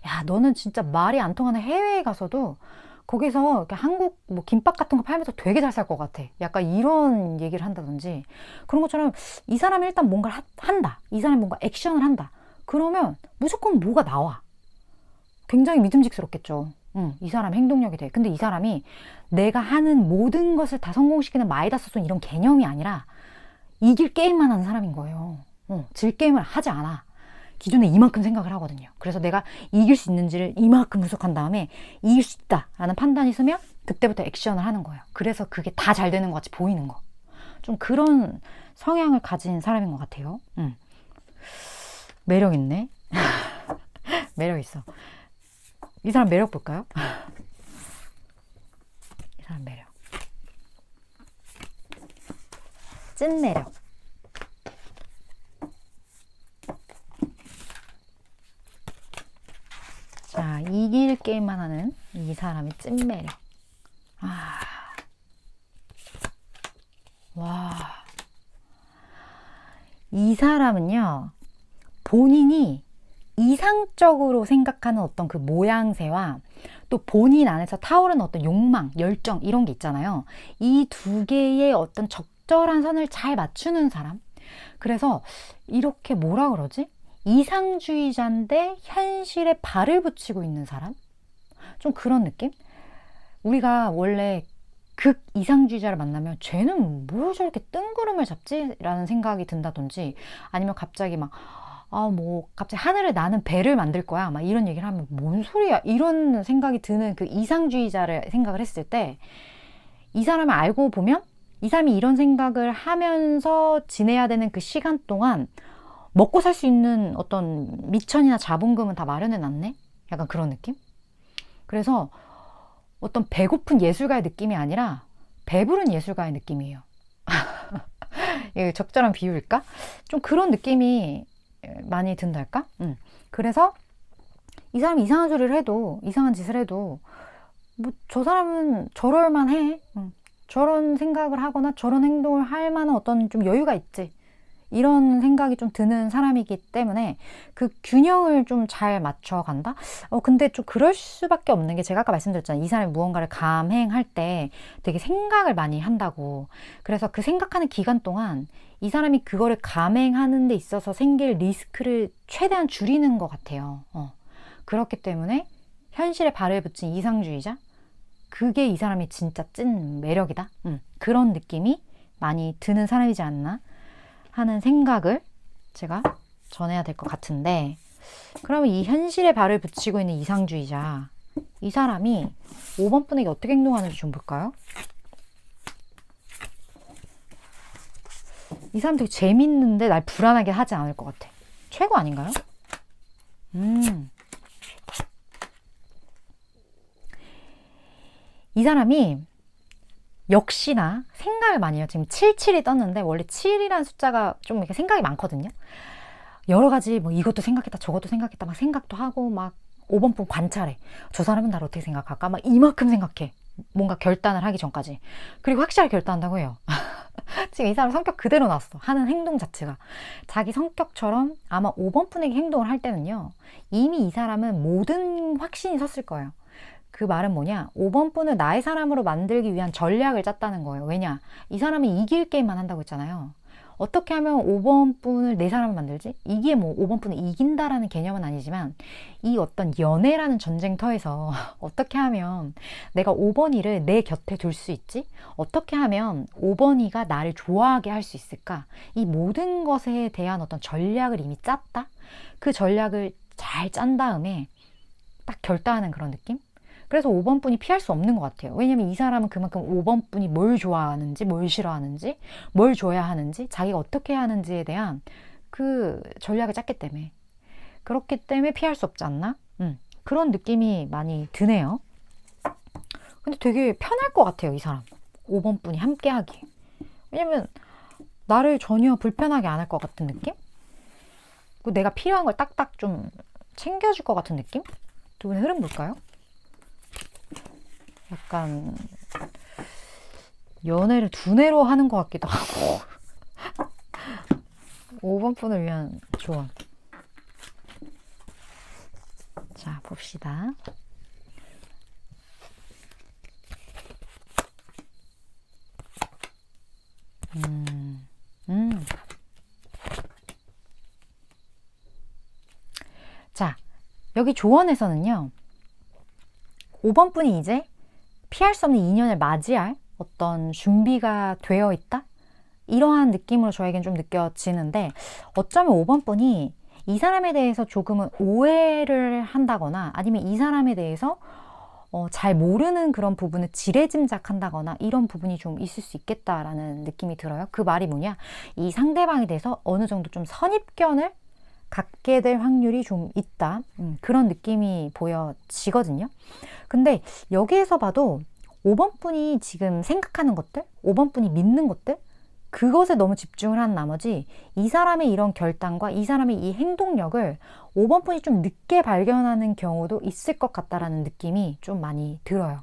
야, 너는 진짜 말이 안 통하는 해외에 가서도 거기서 이렇게 한국 뭐 김밥 같은 거 팔면서 되게 잘 살 것 같아. 약간 이런 얘기를 한다든지, 그런 것처럼 이 사람이 일단 뭔가를 한다. 이 사람이 뭔가 액션을 한다. 그러면 무조건 뭐가 나와. 굉장히 믿음직스럽겠죠. 이 사람 행동력이 돼. 근데 이 사람이 내가 하는 모든 것을 다 성공시키는 마이다스 손 이런 개념이 아니라 이길 게임만 하는 사람인 거예요. 질 게임을 하지 않아. 기존에 이만큼 생각을 하거든요. 그래서 내가 이길 수 있는지를 이만큼 분석한 다음에 이길 수 있다 라는 판단이 있으면 그때부터 액션을 하는 거예요. 그래서 그게 다 잘 되는 것 같이 보이는 거. 좀 그런 성향을 가진 사람인 것 같아요. 매력 있네. 매력 있어. 이 사람 매력 볼까요? 이 사람 매력. 찐 매력. 자, 이길 게임만 하는 이 사람의 찐 매력. 와. 이 사람은요, 본인이 이상적으로 생각하는 어떤 그 모양새와 또 본인 안에서 타오르는 어떤 욕망, 열정 이런 게 있잖아요. 이 두 개의 어떤 적절한 선을 잘 맞추는 사람. 그래서 이렇게 뭐라 그러지? 이상주의자인데 현실에 발을 붙이고 있는 사람? 좀 그런 느낌? 우리가 원래 극 이상주의자를 만나면 쟤는 뭘 저렇게 뜬구름을 잡지? 라는 생각이 든다든지, 아니면 갑자기 막 갑자기 하늘을 나는 배를 만들 거야. 막 이런 얘기를 하면 뭔 소리야? 이런 생각이 드는 그 이상주의자를 생각을 했을 때, 이 사람을 알고 보면 이 사람이 이런 생각을 하면서 지내야 되는 그 시간 동안 먹고 살 수 있는 어떤 미천이나 자본금은 다 마련해 놨네? 약간 그런 느낌? 그래서 어떤 배고픈 예술가의 느낌이 아니라 배부른 예술가의 느낌이에요. 이게 적절한 비유일까? 좀 그런 느낌이 많이 든달까? 그래서 이 사람이 이상한 소리를 해도, 이상한 짓을 해도 뭐 저 사람은 저럴만 해. 저런 생각을 하거나 저런 행동을 할 만한 어떤 좀 여유가 있지. 이런 생각이 좀 드는 사람이기 때문에 그 균형을 좀 잘 맞춰간다? 근데 좀 그럴 수밖에 없는 게, 제가 아까 말씀드렸잖아요. 이 사람이 무언가를 감행할 때 되게 생각을 많이 한다고. 그래서 그 생각하는 기간 동안 이 사람이 그거를 감행하는 데 있어서 생길 리스크를 최대한 줄이는 것 같아요. 그렇기 때문에 현실에 발을 붙인 이상주의자? 그게 이 사람이 진짜 찐 매력이다? 그런 느낌이 많이 드는 사람이지 않나 하는 생각을 제가 전해야 될 것 같은데, 그러면 이 현실에 발을 붙이고 있는 이상주의자, 이 사람이 5번 분에게 어떻게 행동하는지 좀 볼까요? 이 사람 되게 재밌는데 날 불안하게 하지 않을 것 같아. 최고 아닌가요? 이 사람이 역시나 생각을 많이 해요. 지금 77이 떴는데 원래 7이라는 숫자가 좀 이렇게 생각이 많거든요. 여러 가지 뭐 이것도 생각했다 저것도 생각했다 막 생각도 하고, 막 5번 분 관찰해. 저 사람은 나를 어떻게 생각할까? 막 이만큼 생각해. 뭔가 결단을 하기 전까지. 그리고 확실하게 결단한다고 해요. 지금 이 사람 성격 그대로 나왔어. 하는 행동 자체가. 자기 성격처럼 아마 5번 분에게 행동을 할 때는요. 이미 이 사람은 모든 확신이 섰을 거예요. 그 말은 뭐냐? 5번 분을 나의 사람으로 만들기 위한 전략을 짰다는 거예요. 왜냐? 이 사람이 이길 게임만 한다고 했잖아요. 어떻게 하면 5번 분을 내 사람을 만들지? 이게 뭐 5번 분을 이긴다라는 개념은 아니지만 이 어떤 연애라는 전쟁터에서 어떻게 하면 내가 5번이를 내 곁에 둘 수 있지? 어떻게 하면 5번이가 나를 좋아하게 할 수 있을까? 이 모든 것에 대한 어떤 전략을 이미 짰다? 그 전략을 잘 짠 다음에 딱 결단하는 그런 느낌? 그래서 5번 분이 피할 수 없는 것 같아요. 왜냐면 이 사람은 그만큼 5번 분이 뭘 좋아하는지, 뭘 싫어하는지, 뭘 줘야 하는지, 자기가 어떻게 하는지에 대한 그 전략을 짰기 때문에. 그렇기 때문에 피할 수 없지 않나? 그런 느낌이 많이 드네요. 근데 되게 편할 것 같아요, 이 사람. 5번 분이 함께 하기. 왜냐면 나를 전혀 불편하게 안 할 것 같은 느낌? 그리고 내가 필요한 걸 딱딱 좀 챙겨줄 것 같은 느낌? 두 분의 흐름 볼까요? 약간 연애를 두뇌로 하는 것 같기도 하고 5번 분을 위한 조언. 자, 봅시다. 자, 여기 조언에서는요. 5번 분이 이제 피할 수 없는 인연을 맞이할 어떤 준비가 되어 있다? 이러한 느낌으로 저에겐 좀 느껴지는데 어쩌면 5번 분이 이 사람에 대해서 조금은 오해를 한다거나 아니면 이 사람에 대해서 잘 모르는 그런 부분을 지레짐작한다거나 이런 부분이 좀 있을 수 있겠다라는 느낌이 들어요. 그 말이 뭐냐? 이 상대방에 대해서 어느 정도 좀 선입견을 갖게 될 확률이 좀 있다. 그런 느낌이 보여지거든요. 근데 여기에서 봐도 5번 분이 지금 생각하는 것들, 5번 분이 믿는 것들, 그것에 너무 집중을 한 나머지 이 사람의 이런 결단과 이 사람의 이 행동력을 5번 분이 좀 늦게 발견하는 경우도 있을 것 같다라는 느낌이 좀 많이 들어요.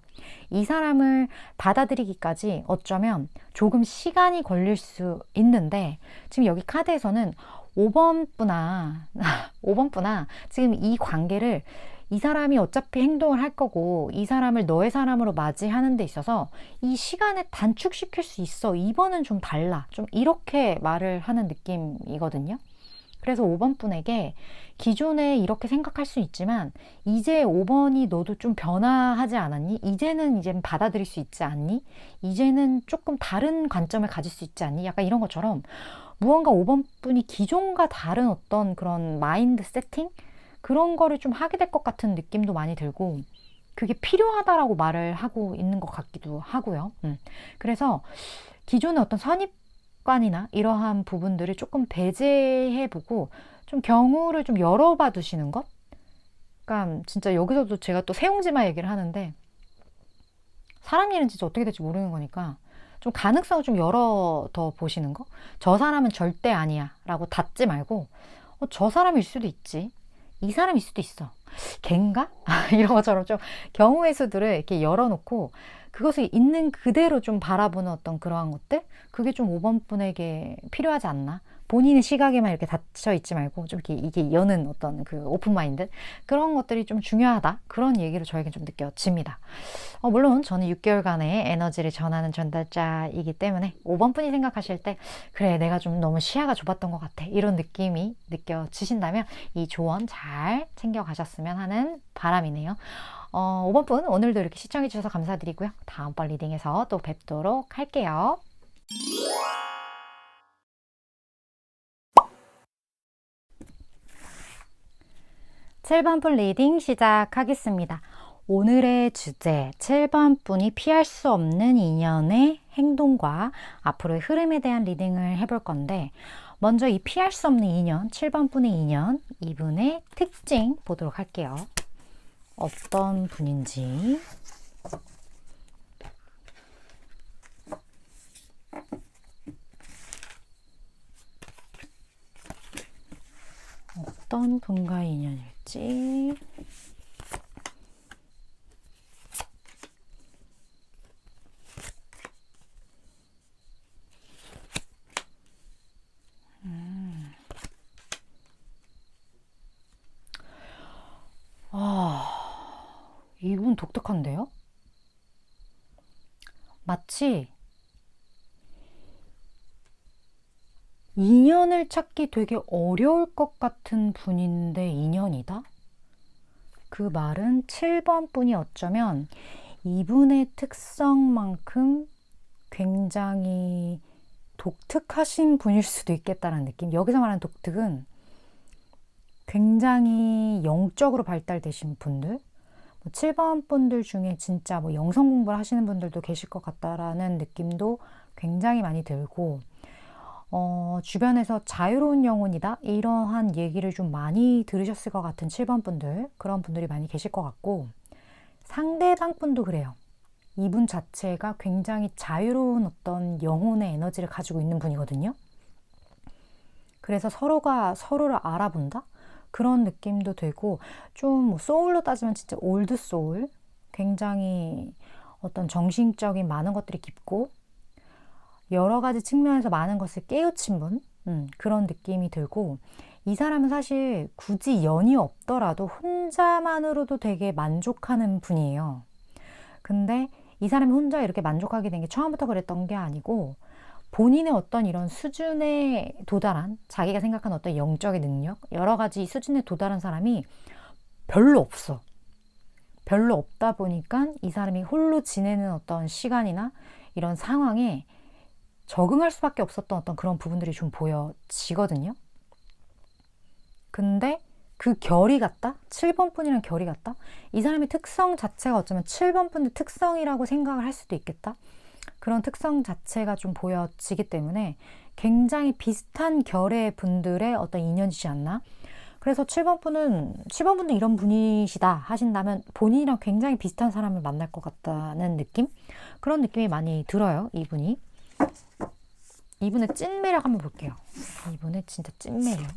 이 사람을 받아들이기까지 어쩌면 조금 시간이 걸릴 수 있는데 지금 여기 카드에서는 5번 분아, 5번 분아 지금 이 관계를 이 사람이 어차피 행동을 할 거고 이 사람을 너의 사람으로 맞이하는 데 있어서 이 시간을 단축시킬 수 있어. 2번은 좀 달라. 좀 이렇게 말을 하는 느낌이거든요. 그래서 5번 분에게 기존에 이렇게 생각할 수 있지만 이제 5번이 너도 좀 변화하지 않았니? 이제는 받아들일 수 있지 않니? 이제는 조금 다른 관점을 가질 수 있지 않니? 약간 이런 것처럼 무언가 5번 분이 기존과 다른 어떤 그런 마인드 세팅? 그런 거를 좀 하게 될 것 같은 느낌도 많이 들고 그게 필요하다라고 말을 하고 있는 것 같기도 하고요. 그래서 기존의 어떤 선입관이나 이러한 부분들을 조금 배제해보고 좀 경우를 좀 열어봐 두시는 것? 그러니까 진짜 여기서도 제가 또 세용지마 얘기를 하는데 사람 일은 진짜 어떻게 될지 모르는 거니까 좀 가능성을 좀 열어둬 보시는 거? 저 사람은 절대 아니야 라고 닫지 말고 저 사람일 수도 있지. 이 사람일 수도 있어. 걘가? 이런 것처럼 좀 경우의 수들을 이렇게 열어놓고 그것을 있는 그대로 좀 바라보는 어떤 그러한 것들? 그게 좀 5번 분에게 필요하지 않나? 본인의 시각에만 이렇게 닫혀 있지 말고 좀 이게 여는 어떤 그 오픈 마인드? 그런 것들이 좀 중요하다. 그런 얘기로 저에겐 좀 느껴집니다. 물론 저는 6개월간의 에너지를 전하는 전달자이기 때문에 5번 분이 생각하실 때 그래 내가 좀 너무 시야가 좁았던 것 같아 이런 느낌이 느껴지신다면 이 조언 잘 챙겨가셨으면 하는 바람이네요. 5번 분 오늘도 이렇게 시청해 주셔서 감사드리고요. 다음번 리딩에서 또 뵙도록 할게요. (7번) 분 리딩 시작하겠습니다. 오늘의 주제 7번 분이 피할 수 없는 인연의 행동과 앞으로의 흐름에 대한 리딩을 해볼 건데 먼저 이 피할 수 없는 인연 7번 분의 인연 이분의 특징 보도록 할게요. 어떤 분인지 어떤 분과의 인연일지 이분 독특한데요? 마치 인연을 찾기 되게 어려울 것 같은 분인데 인연이다? 그 말은 7번 분이 어쩌면 이분의 특성만큼 굉장히 독특하신 분일 수도 있겠다는 느낌. 여기서 말하는 독특은 굉장히 영적으로 발달되신 분들, 7번 분들 중에 진짜 뭐 영성 공부를 하시는 분들도 계실 것 같다라는 느낌도 굉장히 많이 들고, 주변에서 자유로운 영혼이다 이러한 얘기를 좀 많이 들으셨을 것 같은 7번 분들, 그런 분들이 많이 계실 것 같고, 상대방 분도 그래요. 이분 자체가 굉장히 자유로운 어떤 영혼의 에너지를 가지고 있는 분이거든요. 그래서 서로가 서로를 알아본다? 그런 느낌도 들고, 좀 소울로 따지면 진짜 올드 소울, 굉장히 어떤 정신적인 많은 것들이 깊고 여러 가지 측면에서 많은 것을 깨우친 분, 그런 느낌이 들고, 이 사람은 사실 굳이 연이 없더라도 혼자만으로도 되게 만족하는 분이에요. 근데 이 사람이 혼자 이렇게 만족하게 된 게 처음부터 그랬던 게 아니고, 본인의 어떤 이런 수준에 도달한, 자기가 생각하는 어떤 영적인 능력, 여러 가지 수준에 도달한 사람이 별로 없어. 별로 없다 보니까 이 사람이 홀로 지내는 어떤 시간이나 이런 상황에 적응할 수밖에 없었던 어떤 그런 부분들이 좀 보여지거든요. 근데 그 결이 같다? 7번 분이랑 결이 같다? 이 사람의 특성 자체가 어쩌면 7번 분의 특성이라고 생각을 할 수도 있겠다? 그런 특성 자체가 좀 보여지기 때문에 굉장히 비슷한 결의 분들의 어떤 인연이지 않나? 그래서 7번 분은 이런 분이시다 하신다면 본인이랑 굉장히 비슷한 사람을 만날 것 같다는 느낌? 그런 느낌이 많이 들어요, 이분이. 이분의 찐 매력 한번 볼게요. 이분의 진짜 찐 매력.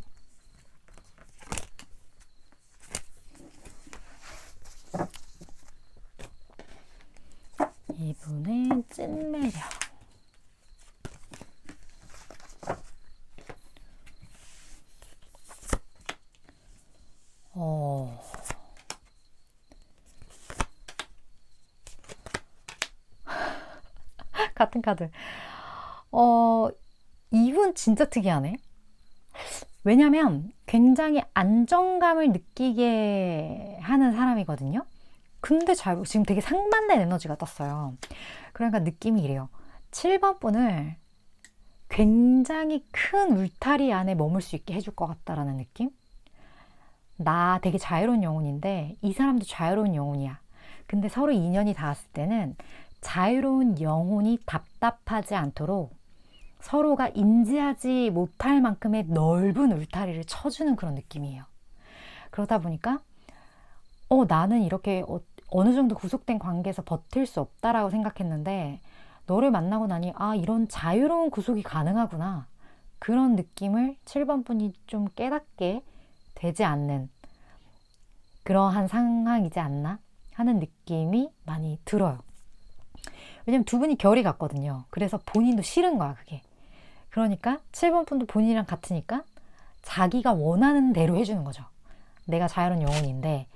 이분의 찐 매력. 같은 카드. 이분 진짜 특이하네. 왜냐면 굉장히 안정감을 느끼게 하는 사람이거든요. 근데 지금 되게 상반된 에너지가 떴어요. 그러니까 느낌이 이래요. 7번 분을 굉장히 큰 울타리 안에 머물 수 있게 해줄 것 같다라는 느낌? 나 되게 자유로운 영혼인데 이 사람도 자유로운 영혼이야. 근데 서로 인연이 닿았을 때는 자유로운 영혼이 답답하지 않도록 서로가 인지하지 못할 만큼의 넓은 울타리를 쳐주는 그런 느낌이에요. 그러다 보니까 나는 이렇게 어느 정도 구속된 관계에서 버틸 수 없다라고 생각했는데 너를 만나고 나니 이런 자유로운 구속이 가능하구나. 그런 느낌을 7번 분이 좀 깨닫게 되지 않는 그러한 상황이지 않나 하는 느낌이 많이 들어요. 왜냐면 두 분이 결이 같거든요. 그래서 본인도 싫은 거야, 그게. 그러니까 7번 분도 본인이랑 같으니까 자기가 원하는 대로 해주는 거죠. 내가 자유로운 영혼인데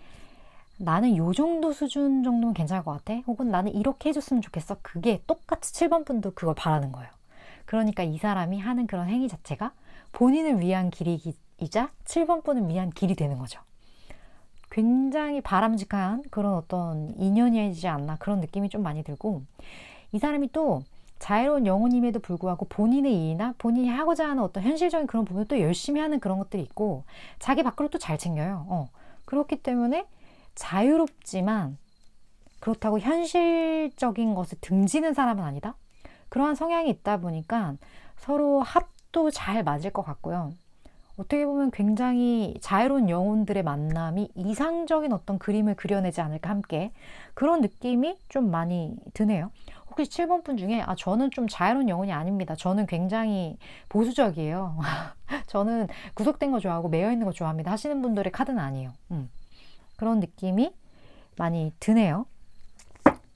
나는 요 정도 수준 정도면 괜찮을 것 같아. 혹은 나는 이렇게 해줬으면 좋겠어. 그게 똑같이 7번 분도 그걸 바라는 거예요. 그러니까 이 사람이 하는 그런 행위 자체가 본인을 위한 길이이자 7번 분을 위한 길이 되는 거죠. 굉장히 바람직한 그런 어떤 인연이지 않나 그런 느낌이 좀 많이 들고, 이 사람이 또 자유로운 영혼임에도 불구하고 본인의 일이나 본인이 하고자 하는 어떤 현실적인 그런 부분을 또 열심히 하는 그런 것들이 있고 자기 밖으로 또 잘 챙겨요. 그렇기 때문에 자유롭지만 그렇다고 현실적인 것을 등지는 사람은 아니다. 그러한 성향이 있다 보니까 서로 합도 잘 맞을 것 같고요. 어떻게 보면 굉장히 자유로운 영혼들의 만남이 이상적인 어떤 그림을 그려내지 않을까 함께 그런 느낌이 좀 많이 드네요. 혹시 7번 분 중에 저는 좀 자유로운 영혼이 아닙니다. 저는 굉장히 보수적이에요. 저는 구속된 거 좋아하고 매여있는 거 좋아합니다 하시는 분들의 카드는 아니에요. 그런 느낌이 많이 드네요.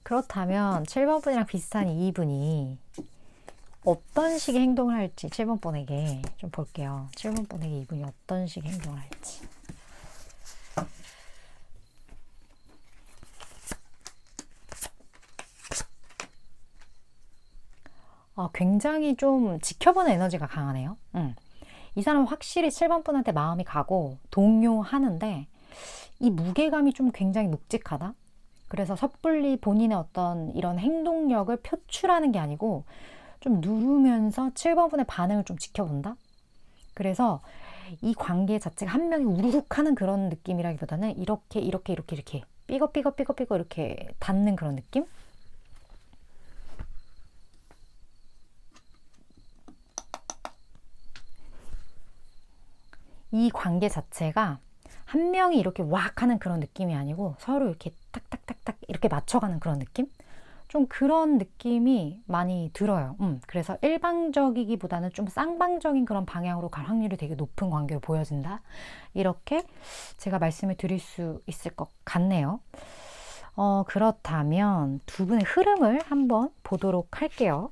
그렇다면 7번 분이랑 비슷한 이분이 어떤 식의 행동을 할지 7번 분에게 좀 볼게요. 7번 분에게 이분이 어떤 식의 행동을 할지. 굉장히 좀 지켜보는 에너지가 강하네요. 이 사람은 확실히 7번 분한테 마음이 가고 동요하는데 이 무게감이 좀 굉장히 묵직하다. 그래서 섣불리 본인의 어떤 이런 행동력을 표출하는 게 아니고 좀 누르면서 7번 분의 반응을 좀 지켜본다. 그래서 이 관계 자체가 한 명이 우르륵 하는 그런 느낌이라기보다는 이렇게 삐걱삐걱 이렇게 닿는 그런 느낌? 이 관계 자체가 한 명이 이렇게 왁 하는 그런 느낌이 아니고 서로 이렇게 탁탁탁탁 이렇게 맞춰가는 그런 느낌? 좀 그런 느낌이 많이 들어요. 그래서 일방적이기보다는 좀 쌍방적인 그런 방향으로 갈 확률이 되게 높은 관계로 보여진다. 이렇게 제가 말씀을 드릴 수 있을 것 같네요. 그렇다면 두 분의 흐름을 한번 보도록 할게요.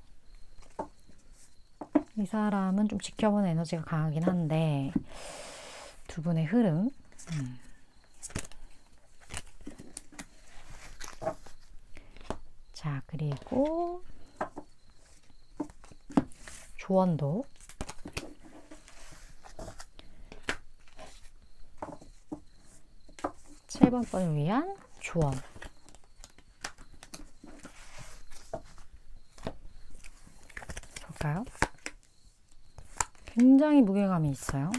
이 사람은 좀 지켜보는 에너지가 강하긴 한데 두 분의 흐름. 자, 그리고 조언도. 칠 번 번을 위한 조언. 볼까요? 굉장히 무게감이 있어요.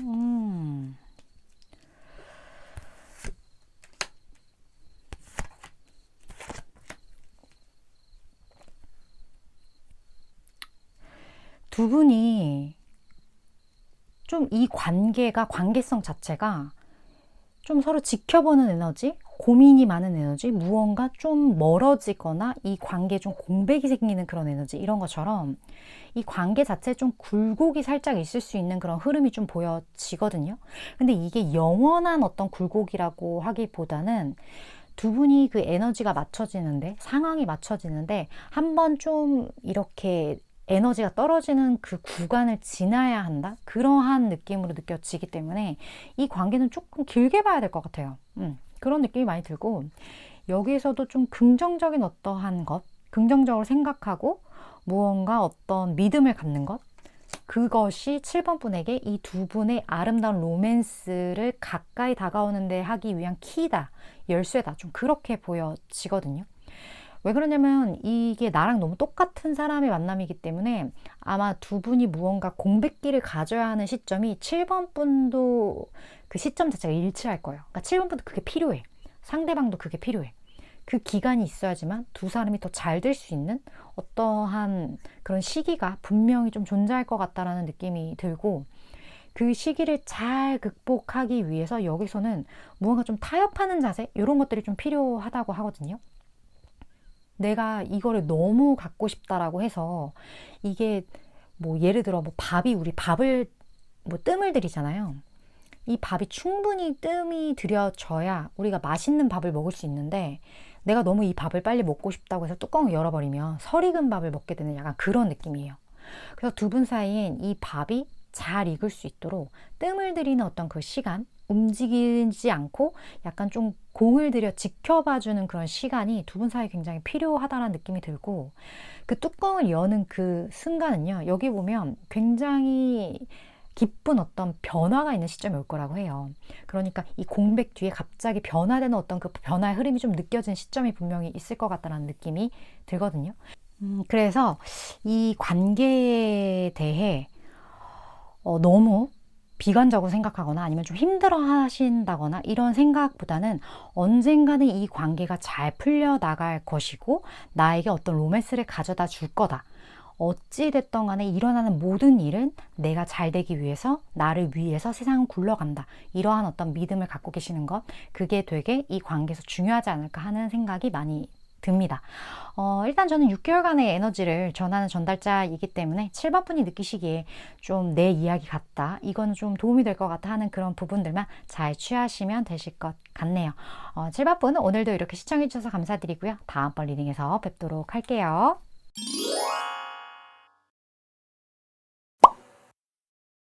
두 분이 좀 이 관계성 자체가 좀 서로 지켜보는 에너지, 고민이 많은 에너지, 무언가 좀 멀어지거나 이 관계에 좀 공백이 생기는 그런 에너지, 이런 것처럼 이 관계 자체에 좀 굴곡이 살짝 있을 수 있는 그런 흐름이 좀 보여지거든요. 근데 이게 영원한 어떤 굴곡이라고 하기보다는 두 분이 그 에너지가 맞춰지는데, 상황이 맞춰지는데, 한번 좀 이렇게 에너지가 떨어지는 그 구간을 지나야 한다? 그러한 느낌으로 느껴지기 때문에 이 관계는 조금 길게 봐야 될 것 같아요. 그런 느낌이 많이 들고, 여기에서도 좀 긍정적인 어떠한 것, 긍정적으로 생각하고 무언가 어떤 믿음을 갖는 것, 그것이 7번 분에게 이 두 분의 아름다운 로맨스를 가까이 다가오는 데 하기 위한 키다, 열쇠다. 좀 그렇게 보여지거든요. 왜 그러냐면 이게 나랑 너무 똑같은 사람의 만남이기 때문에 아마 두 분이 무언가 공백기를 가져야 하는 시점이 7번 분도 그 시점 자체가 일치할 거예요. 그러니까 7번 분도 그게 필요해. 상대방도 그게 필요해. 그 기간이 있어야지만 두 사람이 더 잘 될 수 있는 어떠한 그런 시기가 분명히 좀 존재할 것 같다라는 느낌이 들고, 그 시기를 잘 극복하기 위해서 여기서는 무언가 좀 타협하는 자세, 이런 것들이 좀 필요하다고 하거든요. 내가 이거를 너무 갖고 싶다라고 해서 이게 뭐 예를 들어 뭐 우리 밥을 뭐 뜸을 들이잖아요. 이 밥이 충분히 뜸이 들여져야 우리가 맛있는 밥을 먹을 수 있는데, 내가 너무 이 밥을 빨리 먹고 싶다고 해서 뚜껑을 열어버리면 설익은 밥을 먹게 되는 약간 그런 느낌이에요. 그래서 두 분 사이엔 이 밥이 잘 익을 수 있도록 뜸을 들이는 어떤 그 시간, 움직이지 않고 약간 좀 공을 들여 지켜봐주는 그런 시간이 두 분 사이에 굉장히 필요하다는 느낌이 들고, 그 뚜껑을 여는 그 순간은요, 여기 보면 굉장히 기쁜 어떤 변화가 있는 시점이 올 거라고 해요. 그러니까 이 공백 뒤에 갑자기 변화되는 어떤 그 변화의 흐름이 좀 느껴진 시점이 분명히 있을 것 같다는 느낌이 들거든요. 그래서 이 관계에 대해 너무 비관적으로 생각하거나 아니면 좀 힘들어 하신다거나 이런 생각보다는 언젠가는 이 관계가 잘 풀려나갈 것이고 나에게 어떤 로맨스를 가져다 줄 거다. 어찌됐던 간에 일어나는 모든 일은 내가 잘 되기 위해서, 나를 위해서 세상은 굴러간다. 이러한 어떤 믿음을 갖고 계시는 것, 그게 되게 이 관계에서 중요하지 않을까 하는 생각이 많이 듭니다. 일단 저는 6개월간의 에너지를 전하는 전달자이기 때문에 7번 분이 느끼시기에 좀 내 이야기 같다, 이건 좀 도움이 될 것 같다 하는 그런 부분들만 잘 취하시면 되실 것 같네요. 7번 분 오늘도 이렇게 시청해 주셔서 감사드리고요. 다음번 리딩에서 뵙도록 할게요.